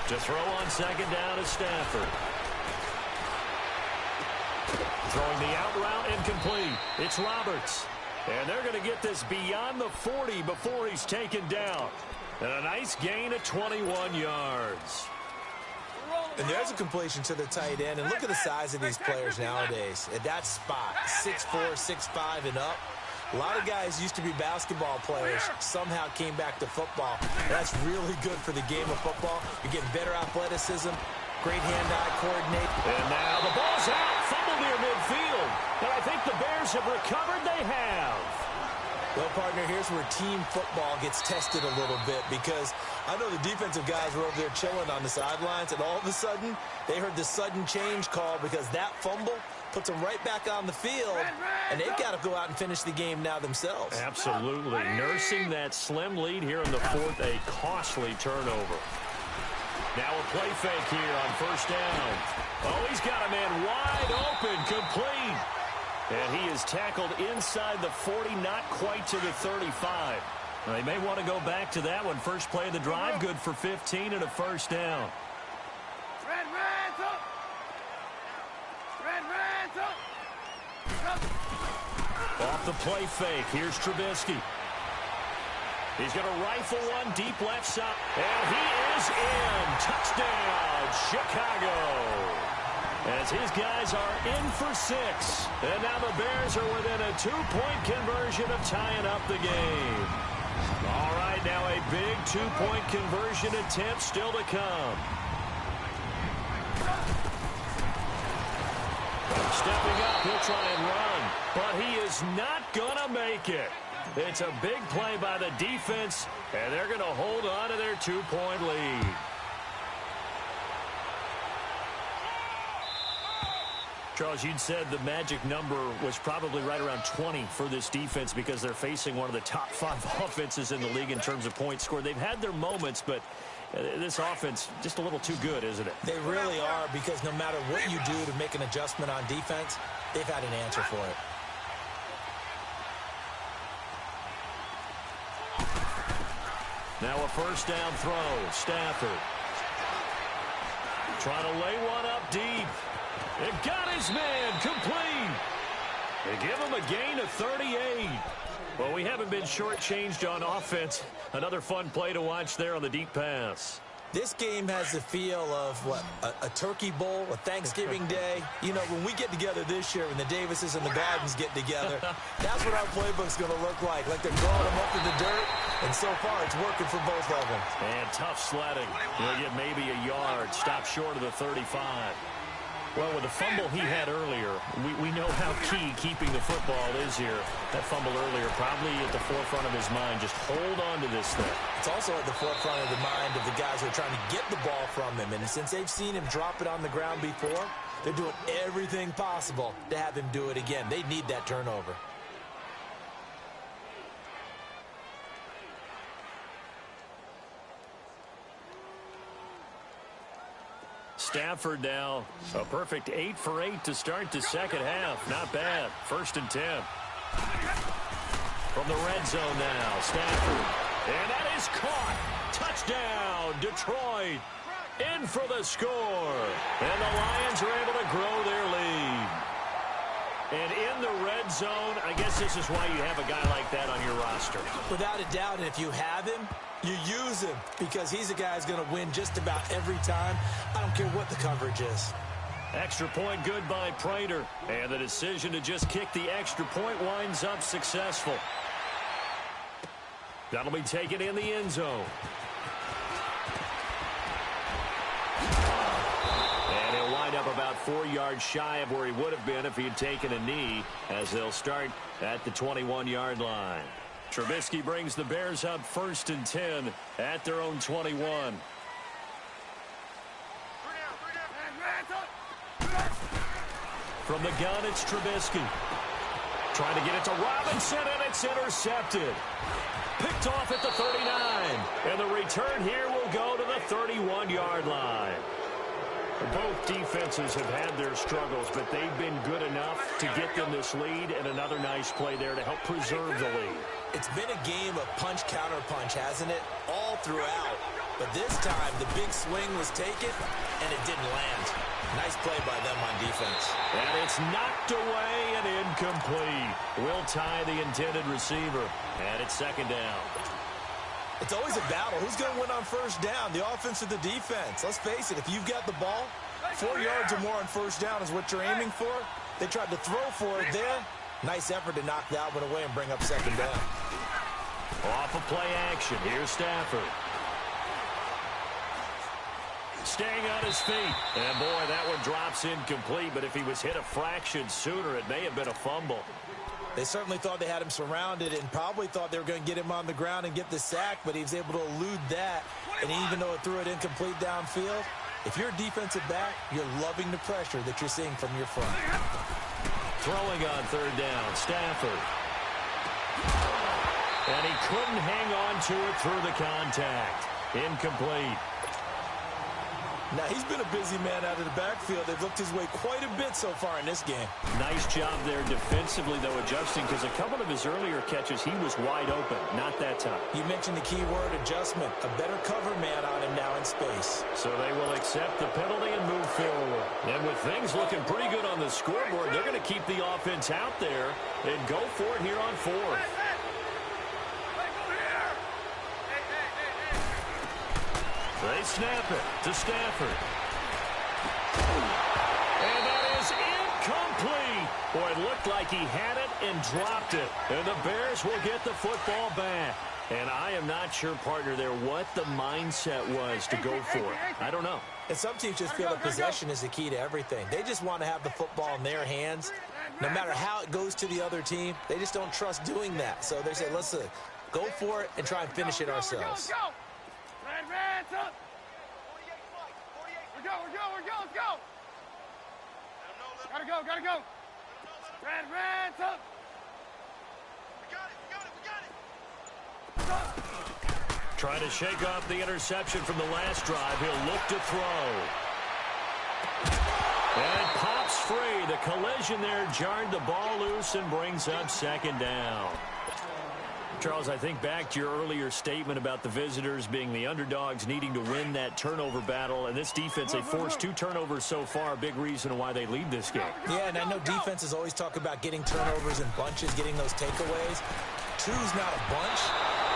To throw on second down is Stafford. Throwing the out route incomplete. It's Roberts. And they're going to get this beyond the 40 before he's taken down. And a nice gain of 21 yards. And there's a completion to the tight end. And look at the size of these players nowadays. At that spot, 6'4", 6'5", and up. A lot of guys used to be basketball players, somehow came back to football. That's really good for the game of football. You're getting better athleticism, great hand-eye coordination. And now the ball's out, fumble near midfield. And I think the Bears have recovered. They have. Well, partner, here's where team football gets tested a little bit, because I know the defensive guys were over there chilling on the sidelines, and all of a sudden, they heard the sudden change call, because that fumble puts them right back on the field, and they've got to go out and finish the game now themselves. Absolutely. Nursing that slim lead here in the fourth, a costly turnover. Now a play fake here on first down. Oh, he's got a man wide open, complete. And he is tackled inside the 40, not quite to the 35. Now, they may want to go back to that one. First play of the drive, good for 15 and a first down. Red's up. Red's up. Off the play fake, here's Trubisky. He's going to rifle one deep left side. And he is in. Touchdown, Chicago. As his guys are in for 6. And now the Bears are within a 2-point conversion of tying up the game. All right, now a big 2-point conversion attempt still to come. Stepping up, he'll try and run. But he is not going to make it. It's a big play by the defense, and they're going to hold on to their 2-point lead. Charles, you'd said the magic number was probably right around 20 for this defense, because they're facing one of the top 5 offenses in the league in terms of points scored. They've had their moments, but this offense just a little too good, isn't it? They really are, because no matter what you do to make an adjustment on defense, they've had an answer for it. Now a first down throw. Stafford trying to lay one up deep. It got his man complete. They give him a gain of 38. Well, we haven't been shortchanged on offense. Another fun play to watch there on the deep pass. This game has the feel of, what, a turkey bowl, a Thanksgiving day. You know, when we get together this year, when the Davises and the Gardens get together, that's what our playbook's going to look like. Like they're throwing them up in the dirt, and so far it's working for both of them. And tough sledding. He'll get maybe a yard, stop short of the 35. Well, with the fumble he had earlier, we know how key keeping the football is here. That fumble earlier probably at the forefront of his mind. Just hold on to this thing. It's also at the forefront of the mind of the guys who are trying to get the ball from him. And since they've seen him drop it on the ground before, they're doing everything possible to have him do it again. They need that turnover. Stafford now a perfect 8 for 8 to start the second half. Not bad. 1st and 10. From the red zone now, Stafford. And that is caught. Touchdown, Detroit. In for the score. And the Lions are able to grow their lead. And in the red zone, I guess this is why you have a guy like that on your roster. Without a doubt, and if you have him, you use him, because he's a guy who's going to win just about every time. I don't care what the coverage is. Extra point good by Prater. And the decision to just kick the extra point winds up successful. That'll be taken in the end zone. And he'll wind up about about 4 yards shy of where he would have been if he had taken a knee, as they'll start at the 21-yard line. Trubisky brings the Bears up 1st and 10 at their own 21. From the gun, it's Trubisky. Trying to get it to Robinson, and it's intercepted. Picked off at the 39. And the return here will go to the 31-yard line. Both defenses have had their struggles, but they've been good enough to get them this lead, and another nice play there to help preserve the lead. It's been a game of punch-counter-punch, hasn't it? All throughout. But this time, the big swing was taken, and it didn't land. Nice play by them on defense. And it's knocked away and incomplete. Will tie the intended receiver. And it's 2nd down. It's always a battle. Who's going to win on 1st down, the offense or the defense? Let's face it, if you've got the ball, 4 yards or more on 1st down is what you're aiming for. They tried to throw for it there. Nice effort to knock that one away and bring up 2nd down. Off of play action. Here's Stafford. Staying on his feet. And, boy, that one drops incomplete. But if he was hit a fraction sooner, it may have been a fumble. They certainly thought they had him surrounded and probably thought they were going to get him on the ground and get the sack, but he was able to elude that. And even though it threw it incomplete downfield, if you're a defensive back, you're loving the pressure that you're seeing from your front. Throwing on 3rd down, Stafford. And he couldn't hang on to it through the contact. Incomplete. Now, he's been a busy man out of the backfield. They've looked his way quite a bit so far in this game. Nice job there defensively, though, adjusting, because a couple of his earlier catches, he was wide open. Not that time. You mentioned the key word, adjustment. A better cover man on him now in space. So they will accept the penalty and move forward. And with things looking pretty good on the scoreboard, they're going to keep the offense out there and go for it here on 4th. They snap it to Stafford. And that is incomplete. Boy, it looked like he had it and dropped it. And the Bears will get the football back. And I am not sure, partner, there what the mindset was to go for it. I don't know. And some teams just feel that possession is the key to everything. They just want to have the football in their hands. No matter how it goes to the other team, they just don't trust doing that. So they say, let's go for it and try and finish it ourselves. Let's go. Gotta go. Reds up. We got it. Trying to shake off the interception from the last drive. He'll look to throw. And it pops free. The collision there jarred the ball loose and brings up 2nd down. Charles, I think back to your earlier statement about the visitors being the underdogs, needing to win that turnover battle. And this defense, they forced 2 turnovers so far, a big reason why they lead this game. Yeah, and I know defenses always talk about getting turnovers in bunches, getting those takeaways. 2's not a bunch,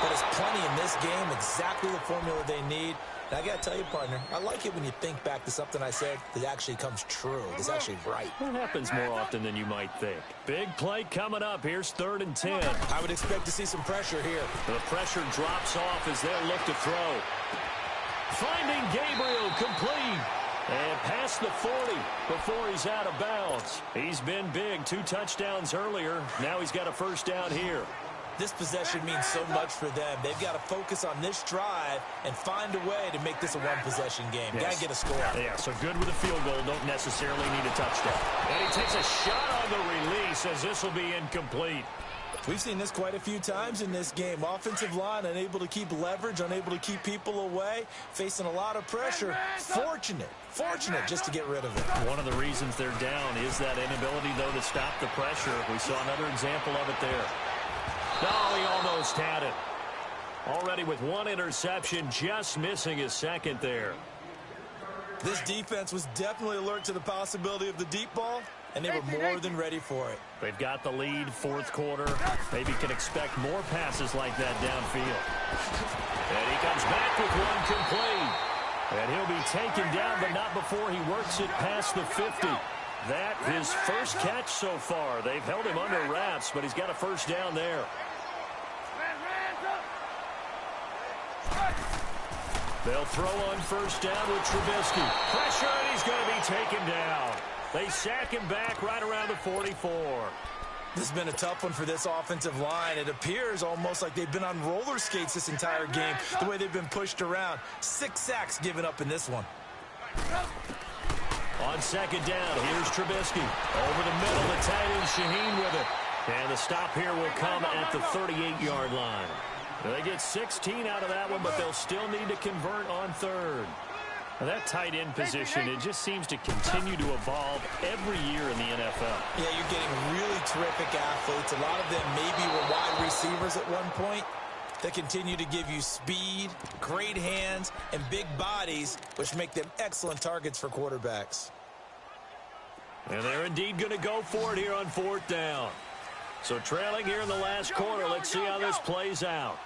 but it's plenty in this game, exactly the formula they need. And I got to tell you, partner, I like it when you think back to something I said that actually comes true, that's actually right. That happens more often than you might think. Big play coming up. Here's 3rd and 10. I would expect to see some pressure here. The pressure drops off as they'll look to throw. Finding Gabriel complete. And past the 40 before he's out of bounds. He's been big. 2 touchdowns earlier. Now he's got a 1st down here. This possession means so much for them. They've got to focus on this drive and find a way to make this a one-possession game. Yes. Got to get a score. Yeah, so good with a field goal. Don't necessarily need a touchdown. And he takes a shot on the release as this will be incomplete. We've seen this quite a few times in this game. Offensive line unable to keep leverage, unable to keep people away, facing a lot of pressure. Fortunate just to get rid of it. One of the reasons they're down is that inability, though, to stop the pressure. We saw another example of it there. Oh, he almost had it. Already with 1 interception, just missing his 2nd there. This defense was definitely alert to the possibility of the deep ball, and they were more than ready for it. They've got the lead, 4th quarter. Maybe can expect more passes like that downfield. And he comes back with 1 complete. And he'll be taken down, but not before he works it past the 50. That his first catch so far. They've held him under wraps, but he's got a 1st down there. They'll throw on first down with Trubisky. Pressure, and he's going to be taken down. They sack him back right around the 44. This has been a tough one for this offensive line. It appears almost like they've been on roller skates this entire game, the way they've been pushed around. 6 sacks given up in this one. On second down, here's Trubisky. Over the middle, the tight end Shaheen with it. And the stop here will come at the 38-yard line. They get 16 out of that one, but they'll still need to convert on third. Now that tight end position, it just seems to continue to evolve every year in the NFL. Yeah, you're getting really terrific athletes. A lot of them maybe were wide receivers at one point. They continue to give you speed, great hands, and big bodies, which make them excellent targets for quarterbacks. And they're indeed going to go for it here on fourth down. So trailing here in the last quarter, let's see how this plays out.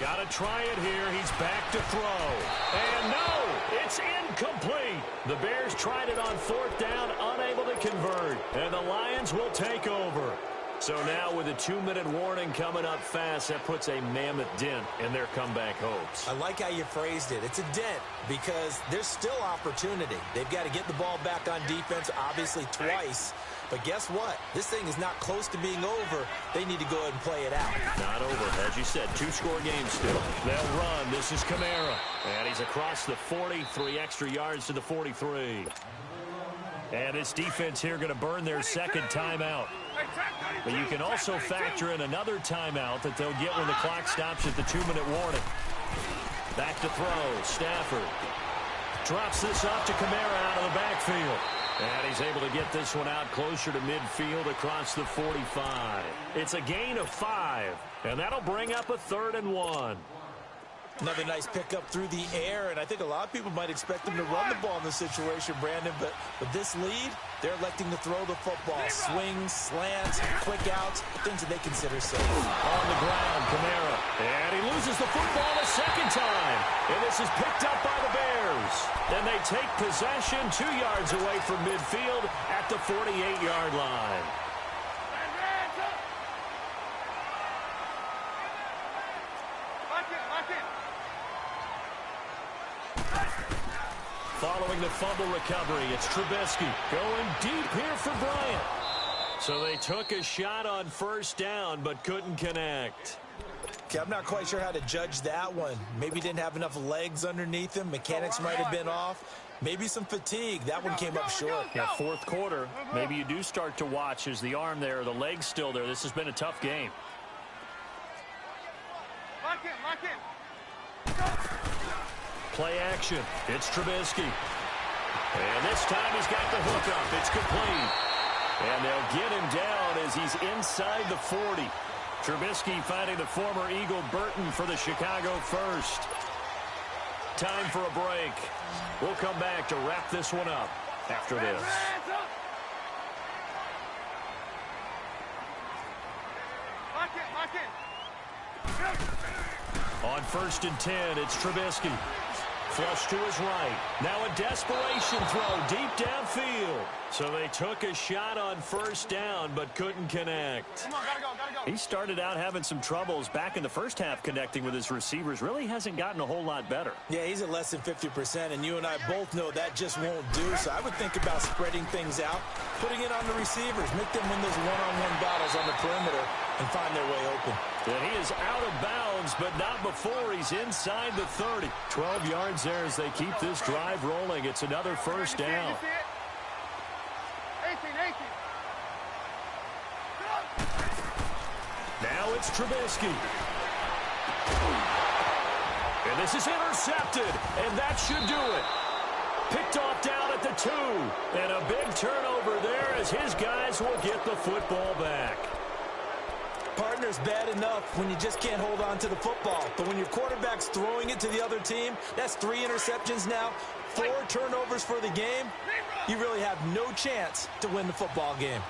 Got to try it here. He's back to throw. And no, it's incomplete. The Bears tried it on fourth down, unable to convert. And the Lions will take over. So now with a 2-minute warning coming up fast, that puts a mammoth dent in their comeback hopes. I like how you phrased it. It's a dent because there's still opportunity. They've got to get the ball back on defense, obviously twice. But guess what? This thing is not close to being over. They need to go ahead and play it out. Not over. As you said, 2-score game still. They'll run. This is Kamara. And he's across the 40, 3 extra yards to the 43. And this defense here going to burn their second timeout. But you can also factor in another timeout that they'll get when the clock stops at the 2-minute warning. Back to throw. Stafford drops this off to Kamara out of the backfield. And he's able to get this one out closer to midfield across the 45. It's a gain of 5. And that'll bring up a 3rd and 1. Another nice pickup through the air, and I think a lot of people might expect them to run the ball in this situation, Brandon, but with this lead, they're electing to throw the football. Swings, slants, quick outs, things that they consider safe. On the ground, Kamara, and he loses the football a second time, and this is picked up by the Bears. Then they take possession 2 yards away from midfield at the 48-yard line. Following the fumble recovery, it's Trubisky going deep here for Bryant. So they took a shot on first down, but couldn't connect. Okay, I'm not quite sure how to judge that one. Maybe didn't have enough legs underneath him. Mechanics might have been off. Maybe some fatigue. That one came up short. Yeah, fourth quarter, maybe you do start to watch as the arm there, the leg's still there. This has been a tough game. Lock in. Play action. It's Trubisky. And this time he's got the hook up. It's complete. And they'll get him down as he's inside the 40. Trubisky finding the former Eagle Burton for the Chicago first. Time for a break. We'll come back to wrap this one up after this. Lock in. On 1st and 10, it's Trubisky. Flush to his right. Now a desperation throw deep downfield. So they took a shot on first down, but couldn't connect. Come on, gotta go. He started out having some troubles back in the first half connecting with his receivers. Really hasn't gotten a whole lot better. Yeah, he's at less than 50%, and you and I both know that just won't do. So I would think about spreading things out, putting it on the receivers, make them win those one-on-one battles on the perimeter, and find their way open. And he is out of bounds, but not before he's inside the 30. 12 yards there as they keep this drive rolling. It's another first down. 18. Now it's Trubisky. And this is intercepted, and that should do it. Picked off down at the 2. And a big turnover there as his guys will get the football back. Partner's bad enough when you just can't hold on to the football. But when your quarterback's throwing it to the other team, that's 3 interceptions now, 4 turnovers for the game. You really have no chance to win the football game.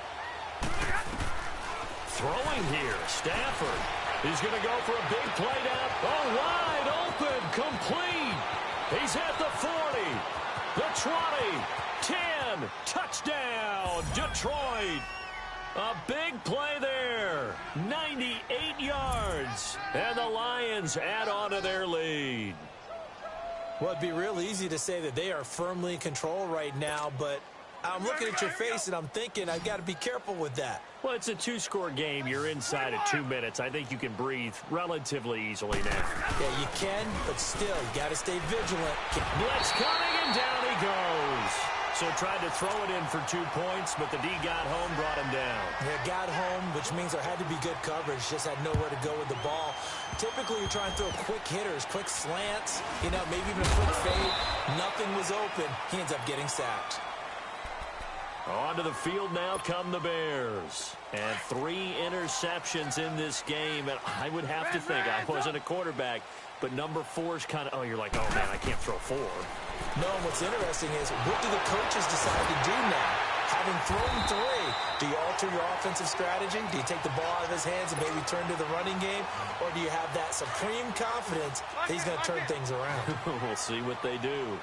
Throwing here, Stafford. He's going to go for a big play down. Oh, wide open, complete. He's at the 40, the 20, 10, touchdown, Detroit. A big play there. 98 yards. And the Lions add on to their lead. Well, it'd be real easy to say that they are firmly in control right now, but I'm looking at your face and I'm thinking I've got to be careful with that. Well, it's a two-score game. You're inside of 2 minutes. I think you can breathe relatively easily now. Yeah, you can, but still, you got to stay vigilant. Blitz coming, and down he goes. So tried to throw it in for 2 points, but the D got home, brought him down. Yeah, got home, which means there had to be good coverage. Just had nowhere to go with the ball. Typically, you're trying to throw quick hitters, quick slants, maybe even a quick fade. Nothing was open. He ends up getting sacked. Onto the field now come the Bears. And 3 interceptions in this game. And I would have to think, I wasn't a quarterback, but number 4 is kind of, you're like, oh, man, I can't throw 4. No, what's interesting is, what do the coaches decide to do now? Having thrown 3, do you alter your offensive strategy? Do you take the ball out of his hands and maybe turn to the running game? Or do you have that supreme confidence that he's going to turn things around? We'll see what they do.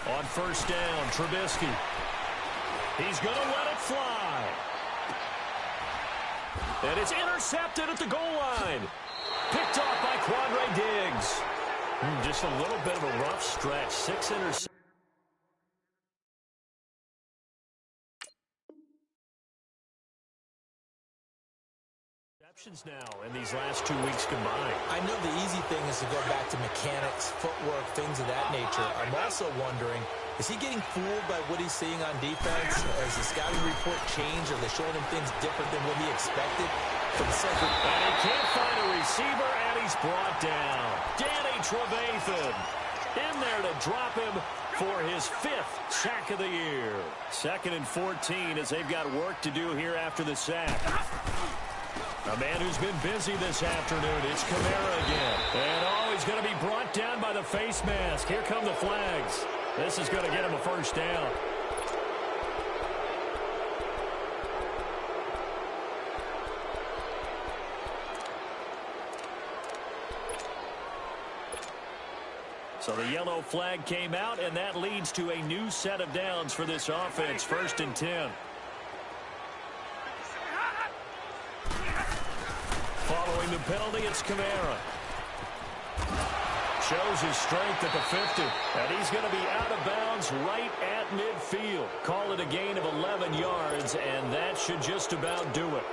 On first down, Trubisky. He's going to let it fly. And it's intercepted at the goal line. Picked off by Quandre Diggs. Just a little bit of a rough stretch. 6 interceptions. Now in these last 2 weeks combined. I know the easy thing is to go back to mechanics, footwork, things of that nature. I'm also wondering, is he getting fooled by what he's seeing on defense? Has the scouting report changed? Are they showing him things different than what he expected? And he can't find a receiver, and he's brought down. Danny Trevathan in there to drop him for his 5th sack of the year. 2nd and 14 as they've got work to do here after the sack. A man who's been busy this afternoon. It's Kamara again. And, he's going to be brought down by the face mask. Here come the flags. This is going to get him a first down. So the yellow flag came out, and that leads to a new set of downs for this offense. 1st and 10. Following the penalty, it's Kamara. Shows his strength at the 50. And he's going to be out of bounds right at midfield. Call it a gain of 11 yards, and that should just about do it.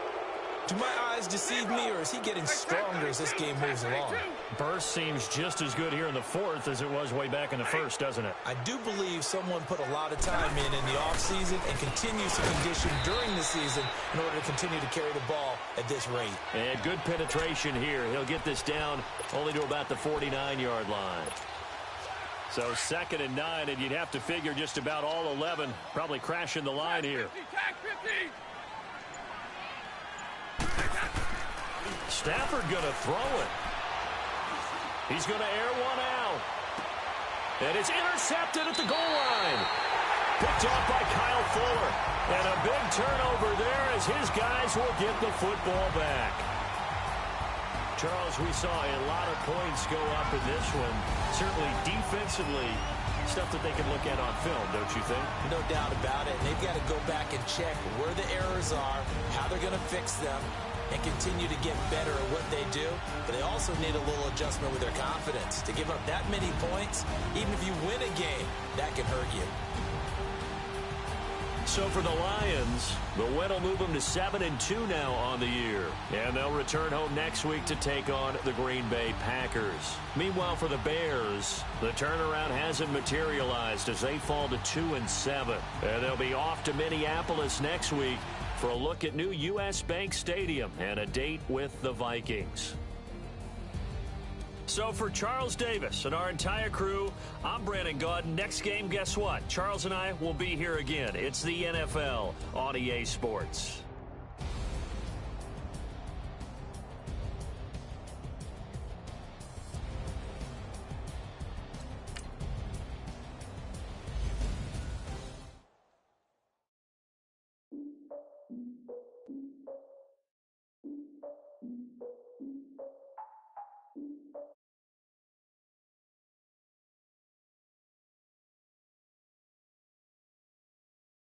Do my eyes deceive me, or is he getting stronger as this game moves along? Burst seems just as good here in the 4th as it was way back in the 1st, doesn't it? I do believe someone put a lot of time in the offseason and continues to condition during the season in order to continue to carry the ball at this rate. And good penetration here. He'll get this down only to about the 49-yard line. So 2nd and 9, and you'd have to figure just about all 11 probably crashing the line here. Stafford going to throw it. He's going to air one out. And it's intercepted at the goal line. Picked off by Kyle Fuller. And a big turnover there as his guys will get the football back. Charles, we saw a lot of points go up in this one. Certainly defensively, stuff that they can look at on film, don't you think? No doubt about it. And they've got to go back and check where the errors are, how they're going to fix them, and continue to get better at what they do. But they also need a little adjustment with their confidence. To give up that many points, even if you win a game, that can hurt you. So for the Lions, the win will move them to 7-2 now on the year. And they'll return home next week to take on the Green Bay Packers. Meanwhile, for the Bears, the turnaround hasn't materialized as they fall to 2-7. And they'll be off to Minneapolis next week for a look at new U.S. Bank Stadium and a date with the Vikings. So for Charles Davis and our entire crew, I'm Brandon Gaudin. Next game, guess what? Charles and I will be here again. It's the NFL on EA Sports.